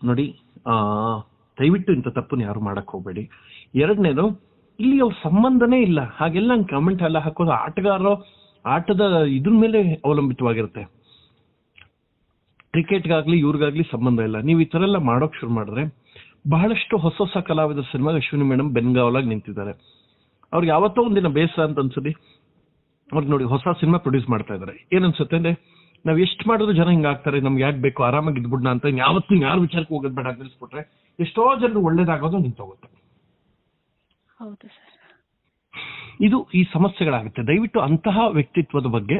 ನೋಡಿ, ದಯವಿಟ್ಟು ಇಂಥ ತಪ್ಪನ್ನು ಯಾರು ಮಾಡಕ್ ಹೋಗ್ಬೇಡಿ. ಎರಡನೇದು, ಇಲ್ಲಿ ಅವ್ರ ಸಂಬಂಧನೇ ಇಲ್ಲ. ಹಾಗೆಲ್ಲ ಹಂಗೆ ಕಮೆಂಟ್ ಎಲ್ಲ ಹಾಕೋದು ಆಟದ ಇದ್ರ ಮೇಲೆ ಅವಲಂಬಿತವಾಗಿರುತ್ತೆ. ಕ್ರಿಕೆಟ್ಗಾಗ್ಲಿ ಇವ್ರಿಗಾಗ್ಲಿ ಸಂಬಂಧ ಇಲ್ಲ. ನೀವು ಈ ತರ ಎಲ್ಲ ಮಾಡೋಕ್ ಶುರು ಮಾಡಿದ್ರೆ ಬಹಳಷ್ಟು ಹೊಸ ಕಲಾವಿದರ ಸಿನಿಮಾಗೆ ಅಶ್ವಿನಿ ಮೇಡಮ್ ಬೆನ್ಗಾವಲಾಗಿ ನಿಂತಿದ್ದಾರೆ. ಅವ್ರಿಗೆ ಯಾವತ್ತೋ ಒಂದಿನ ಬೇಸರ ಅಂತ ಅನ್ಸದಿ ಅವ್ರಿಗೆ ನೋಡಿ ಹೊಸ ಸಿನಿಮಾ ಪ್ರೊಡ್ಯೂಸ್ ಮಾಡ್ತಾ ಇದಾರೆ. ಏನನ್ಸುತ್ತೆ ಅಂದ್ರೆ, ನಾವ್ ಎಷ್ಟು ಮಾಡಿದ್ರು ಜನ ಹಿಂಗಾಗ್ತಾರೆ, ನಮ್ಗೆ ಯಾಕೆ ಬೇಕು, ಆರಾಮಾಗಿ ಇದ್ಬಿಡ್ನ ಅಂತ ಯಾವತ್ತೂ ಯಾರು ವಿಚಾರಕ್ಕೆ ಹೋಗೋದ್ ಬೇಡ ನಿಲ್ಸ್ಬಿಟ್ರೆ ಎಷ್ಟೋ ಜನರು ಒಳ್ಳೇದಾಗೋದು ನಿಂತೋಗುತ್ತೆ. ಇದು ಈ ಸಮಸ್ಯೆಗಳಾಗುತ್ತೆ. ದಯವಿಟ್ಟು ಅಂತಹ ವ್ಯಕ್ತಿತ್ವದ ಬಗ್ಗೆ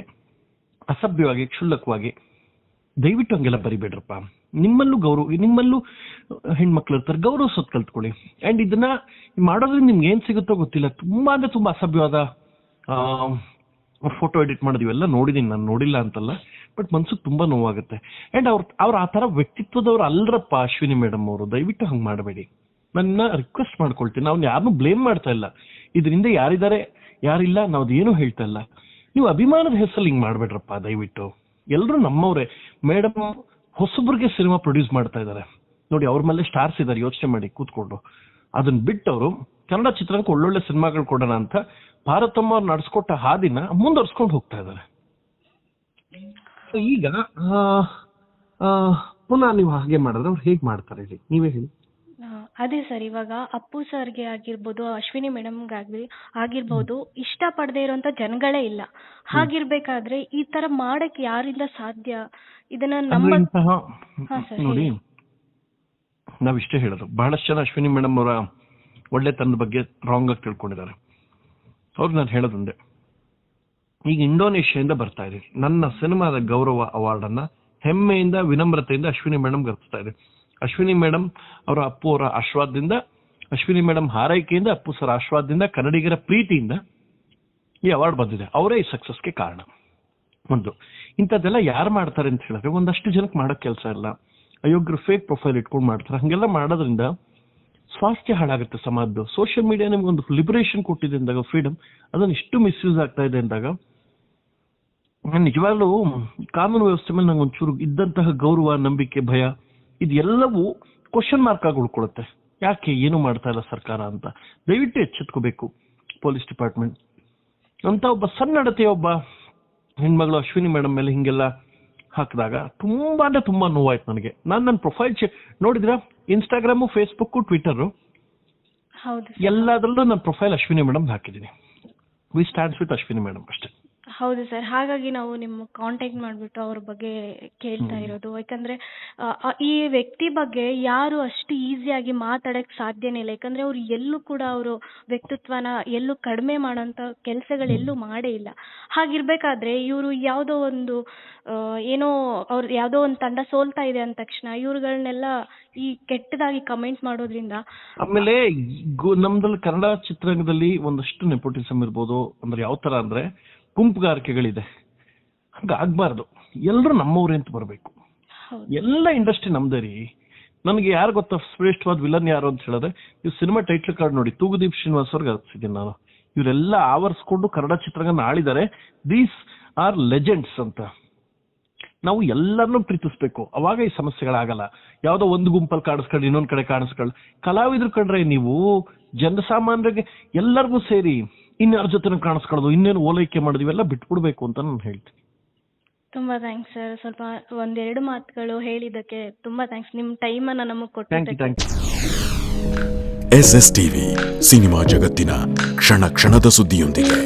ಅಸಭ್ಯವಾಗಿ, ಕ್ಷುಲ್ಲಕವಾಗಿ ದಯವಿಟ್ಟು ಹಂಗೆಲ್ಲ ಬರಿಬೇಡ್ರಪ್ಪ. ನಿಮ್ಮಲ್ಲೂ ಹೆಣ್ಮಕ್ಳು ಇರ್ತಾರೆ, ಗೌರವಿಸೋದ್ ಕಲ್ತ್ಕೊಳ್ಳಿ. ಅಂಡ್ ಇದನ್ನ ಮಾಡೋದ್ರಿಂದ ನಿಮ್ಗೆ ಏನ್ ಸಿಗುತ್ತೋ ಗೊತ್ತಿಲ್ಲ. ತುಂಬಾ ಅಂದ್ರೆ ತುಂಬಾ ಅಸಭ್ಯವಾದ ಫೋಟೋ ಎಡಿಟ್ ಮಾಡೋದು ಇವೆಲ್ಲ ನೋಡಿದೀನಿ ನಾನು, ನೋಡಿಲ್ಲ ಅಂತಲ್ಲ, ಬಟ್ ಮನ್ಸಿಗೆ ತುಂಬಾ ನೋವಾಗುತ್ತೆ. ಅಂಡ್ ಅವ್ರ ಆ ತರ ವ್ಯಕ್ತಿತ್ವದವ್ರು ಅಲ್ರಪ್ಪ ಅಶ್ವಿನಿ ಮೇಡಮ್ ಅವರು. ದಯವಿಟ್ಟು ಹಂಗ್ ಮಾಡಬೇಡಿ. ನನ್ನ ರಿಕ್ವೆಸ್ಟ್ ಮಾಡ್ಕೊಳ್ತೀನಿ. ನಾವು ಯಾರನ್ನೂ ಬ್ಲೇಮ್ ಮಾಡ್ತಾ ಇಲ್ಲ, ಇದರಿಂದ ಯಾರಿದ್ದಾರೆ ಯಾರಿಲ್ಲ ನಾವು ಅದೇನು ಹೇಳ್ತಾ ಇಲ್ಲ. ನೀವು ಅಭಿಮಾನದ ಹೆಸರಲ್ಲಿ ಹಿಂಗ್ ಮಾಡ್ಬೇಡ್ರಪ್ಪ ದಯವಿಟ್ಟು. ಎಲ್ರು ನಮ್ಮವ್ರೆ. ಮೇಡಮ್ ಹೊಸಬ್ರಿಗೆ ಸಿನಿಮಾ ಪ್ರೊಡ್ಯೂಸ್ ಮಾಡ್ತಾ ಇದ್ದಾರೆ ನೋಡಿ, ಅವ್ರ ಮೇಲೆ ಸ್ಟಾರ್ಸ್ ಇದಾರೆ, ಯೋಚನೆ ಮಾಡಿ ಕೂತ್ಕೊಂಡು. ಅದನ್ನ ಬಿಟ್ಟು ಅವರು ಕನ್ನಡ ಚಿತ್ರಕ್ಕೆ ಒಳ್ಳೊಳ್ಳೆ ಸಿನಿಮಾಗಳು ಕೊಡೋಣ ಅಂತ ಭಾರತಮ್ಮ ಅವ್ರು ನಡೆಸ್ಕೊಟ್ಟ ಹಾದಿನ ಮುಂದುವರ್ಸ್ಕೊಂಡು ಹೋಗ್ತಾ ಇದ್ದಾರೆ. ಈಗ ಪುನಃ ನೀವು ಹಾಗೆ ಮಾಡಿದ್ರೆ ಅವ್ರು ಹೇಗ್ ಮಾಡ್ತಾರೆ ಹೇಳಿ, ನೀವೇ ಹೇಳಿ. ಅದೇ ಸರ್, ಇವಾಗ ಅಪ್ಪು ಸರ್ಗೆ ಆಗಿರ್ಬೋದು, ಅಶ್ವಿನಿ ಮೇಡಮ್ಗೆ ಆಗಿರ್ಬೋದು, ಇಷ್ಟ ಪಡದೇ ಇರೋಂತ ಜನಗಳೇ ಇಲ್ಲ. ಹಾಗಿರ್ಬೇಕಾದ್ರೆ ಈ ತರ ಮಾಡಕ್ ಯಾರಿಂದ ಸಾಧ್ಯ? ಇದನ್ನ ನೋಡಿ, ನಾವಿಷ್ಟೇ ಹೇಳೋದು, ಬಹಳಷ್ಟು ಜನ ಅಶ್ವಿನಿ ಮೇಡಮ್ ಅವರ ಒಳ್ಳೆತನದ ಬಗ್ಗೆ ರಾಂಗ್ ಆಗಿ ತಿಳ್ಕೊಂಡಿದ್ದಾರೆ. ಅವ್ರು ನಾನು ಹೇಳೋದೊಂದೇ, ಈಗ ಇಂಡೋನೇಷ್ಯಾದಿಂದ ಬರ್ತಾ ಇದೆ ನನ್ನ ಸಿನಿಮಾದ ಗೌರವ ಅವಾರ್ಡ್ ಅನ್ನ ಹೆಮ್ಮೆಯಿಂದ, ವಿನಮ್ರತೆಯಿಂದ ಅಶ್ವಿನಿ ಮೇಡಮ್ ಗರ್ಸ್ತಾ ಇದೆ. ಅಶ್ವಿನಿ ಮೇಡಮ್ ಅವರ ಅಪ್ಪು ಅವರ ಆಶೀರ್ವಾದದಿಂದ, ಅಶ್ವಿನಿ ಮೇಡಮ್ ಹಾರೈಕೆಯಿಂದ, ಅಪ್ಪು ಸರ್ ಆಶೀರ್ವಾದದಿಂದ, ಕನ್ನಡಿಗರ ಪ್ರೀತಿಯಿಂದ ಈ ಅವಾರ್ಡ್ ಬಂದಿದೆ. ಅವರೇ ಈ ಸಕ್ಸಸ್ಗೆ ಕಾರಣ. ಒಂದು ಇಂಥದ್ದೆಲ್ಲ ಯಾರು ಮಾಡ್ತಾರೆ ಅಂತ ಹೇಳಿದ್ರೆ, ಒಂದಷ್ಟು ಜನಕ್ಕೆ ಮಾಡೋಕ್ ಕೆಲಸ ಇಲ್ಲ, ಅಯೋಗ್ಯರು ಫೇಕ್ ಪ್ರೊಫೈಲ್ ಇಟ್ಕೊಂಡು ಮಾಡ್ತಾರೆ. ಹಂಗೆಲ್ಲ ಮಾಡೋದ್ರಿಂದ ಸ್ವಾಸ್ಥ್ಯ ಹಾಳಾಗುತ್ತೆ ಸಮಾಜದ್ದು. ಸೋಷಿಯಲ್ ಮೀಡಿಯಾ ನಿಮ್ಗೆ ಒಂದು ಲಿಬರೇಷನ್ ಕೊಟ್ಟಿದೆ ಅಂದಾಗ, ಫ್ರೀಡಮ್, ಅದನ್ನ ಇಷ್ಟು ಮಿಸ್ಯೂಸ್ ಆಗ್ತಾ ಇದೆ ಅಂದಾಗ, ನಾನು ನಿಜವಾಗ್ಲೂ ಕಾನೂನು ವ್ಯವಸ್ಥೆ ಮೇಲೆ ನಂಗೆ ಒಂಚೂರು ಇದ್ದಂತಹ ಗೌರವ, ನಂಬಿಕೆ, ಭಯ ಇದೆಲ್ಲವೂ ಕ್ವಶನ್ ಮಾರ್ಕ್ ಆಗಿ ಉಳ್ಕೊಳ್ಳುತ್ತೆ. ಯಾಕೆ ಏನು ಮಾಡ್ತಾ ಇಲ್ಲ ಸರ್ಕಾರ ಅಂತ ದಯವಿಟ್ಟು ಎಚ್ಚೆತ್ಕೋಬೇಕು ಪೊಲೀಸ್ ಡಿಪಾರ್ಟ್ಮೆಂಟ್. ಅಂತ ಒಬ್ಬ ಸನ್ನಡತೆಯ ಒಬ್ಬ ಹೆಣ್ಮಗಳು ಅಶ್ವಿನಿ ಮೇಡಮ್ ಮೇಲೆ ಹಿಂಗೆಲ್ಲ ಹಾಕಿದಾಗ ತುಂಬಾ ಅಂದ್ರೆ ತುಂಬಾ ನೋವಾಯ್ತು ನನಗೆ. ನನ್ನ ಪ್ರೊಫೈಲ್ ನೋಡಿದ್ರ, ಇನ್ಸ್ಟಾಗ್ರಾಮು, ಫೇಸ್ಬುಕ್, ಟ್ವಿಟರ್ ಎಲ್ಲದರಲ್ಲೂ ನನ್ನ ಪ್ರೊಫೈಲ್ ಅಶ್ವಿನಿ ಮೇಡಮ್ ಹಾಕಿದ್ದೀನಿ. We stands with Ashwini madam ಅಷ್ಟೇ. ಹೌದು ಸರ್, ಹಾಗಾಗಿ ನಾವು ನಿಮ್ಮ ಕಾಂಟ್ಯಾಕ್ಟ್ ಮಾಡಿಬಿಟ್ಟು ಅವ್ರ ಬಗ್ಗೆ ಕೇಳ್ತಾ ಇರೋದು. ಯಾಕಂದ್ರೆ ಈ ವ್ಯಕ್ತಿ ಬಗ್ಗೆ ಯಾರು ಅಷ್ಟು ಈಸಿಯಾಗಿ ಮಾತಾಡಕ್ ಸಾಧ್ಯನೇ ಇಲ್ಲ. ಯಾಕಂದ್ರೆ ಅವ್ರು ಎಲ್ಲೂ ಕೂಡ ಅವರು ವ್ಯಕ್ತಿತ್ವನ ಎಲ್ಲೂ ಕಡಿಮೆ ಮಾಡೋಂಥ ಕೆಲಸಗಳೆಲ್ಲೂ ಮಾಡೇ ಇಲ್ಲ. ಹಾಗಿರ್ಬೇಕಾದ್ರೆ ಇವರು ಯಾವುದೋ ಒಂದು ಏನೋ ಯಾವುದೋ ಒಂದು ತಂಡ ಸೋಲ್ತಾ ಇದೆ ಅಂದ ತಕ್ಷಣ ಇವ್ರುಗಳನ್ನೆಲ್ಲ ಈ ಕೆಟ್ಟದಾಗಿ ಕಮೆಂಟ್ ಮಾಡೋದ್ರಿಂದ, ಆಮೇಲೆ ನಮ್ದಲ್ಲಿ ಕನ್ನಡ ಚಿತ್ರರಂಗದಲ್ಲಿ ಒಂದಷ್ಟು ನೆಪೋಟಿಸಮ್ ಇರ್ಬೋದು. ಅಂದ್ರೆ ಯಾವ ತರ ಅಂದ್ರೆ ಗುಂಪುಗಾರಿಕೆಗಳಿದೆ, ಹಂಗಾಗ್ಬಾರ್ದು. ಎಲ್ರು ನಮ್ಮವ್ರೆ ಅಂತ ಬರ್ಬೇಕು. ಎಲ್ಲ ಇಂಡಸ್ಟ್ರಿ ನಮ್ದೇ ರೀ. ನನಗೆ ಯಾರು ಗೊತ್ತಾ ಶ್ರೇಷ್ಠವಾದ ವಿಲನ್ ಯಾರು ಅಂತ ಹೇಳಿದ್ರೆ, ನೀವು ಸಿನಿಮಾ ಟೈಟ್ಲ್ ಕಾರ್ಡ್ ನೋಡಿ, ತೂಗುದೀಪ್ ಶ್ರೀನಿವಾಸ್ ಅವ್ರಿಗೆ ಹಚ್ಚಿದ್ದೀನಿ ನಾನು. ಇವರೆಲ್ಲ ಆವರಿಸ್ಕೊಂಡು ಕನ್ನಡ ಚಿತ್ರರಂಗನ ಆಳಿದ್ದಾರೆ. ದೀಸ್ ಆರ್ ಲೆಜೆಂಡ್ಸ್ ಅಂತ. ನಾವು ಎಲ್ಲರನ್ನೂ ಪ್ರೀತಿಸ್ಬೇಕು, ಅವಾಗ ಈ ಸಮಸ್ಯೆಗಳಾಗಲ್ಲ. ಯಾವ್ದೋ ಒಂದು ಗುಂಪಲ್ಲಿ ಕಾಣಿಸ್ಕೊಂಡು ಇನ್ನೊಂದ್ ಕಡೆ ಕಾಣಿಸ್ಕೊಂಡು ಕಲಾವಿದ್ರು ಕಂಡ್ರೆ ನೀವು ಜನಸಾಮಾನ್ಯರಿಗೆ ಎಲ್ಲರಿಗೂ ಸೇರಿ ಇನ್ಯಾರ ಜೊತೆ ಕಾಣಿಸ್ಕೊಳ್ಳೋದು, ಇನ್ನೇನು ಓಲೈಕೆ ಮಾಡೋದು, ಇವೆಲ್ಲ ಬಿಟ್ಬಿಡ್ಬೇಕು ಅಂತ ನಾನು ಹೇಳ್ತೀನಿ. ತುಂಬಾ ಥ್ಯಾಂಕ್ಸ್ ಸರ್. ಸ್ವಲ್ಪ ಒಂದೆರಡು ಮಾತುಗಳು ಹೇಳಿದ್ದಕ್ಕೆ ತುಂಬಾ ಥ್ಯಾಂಕ್ಸ್. ನಿಮ್ಮ ಟೈಮನ್ನು ನಮಗೆ ಕೊಟ್ಟಿದ್ದಕ್ಕೆ. SS ಟಿವಿ, ಸಿನಿಮಾ ಜಗತ್ತಿನ ಕ್ಷಣ ಕ್ಷಣದ ಸುದ್ದಿಯೊಂದಿಗೆ.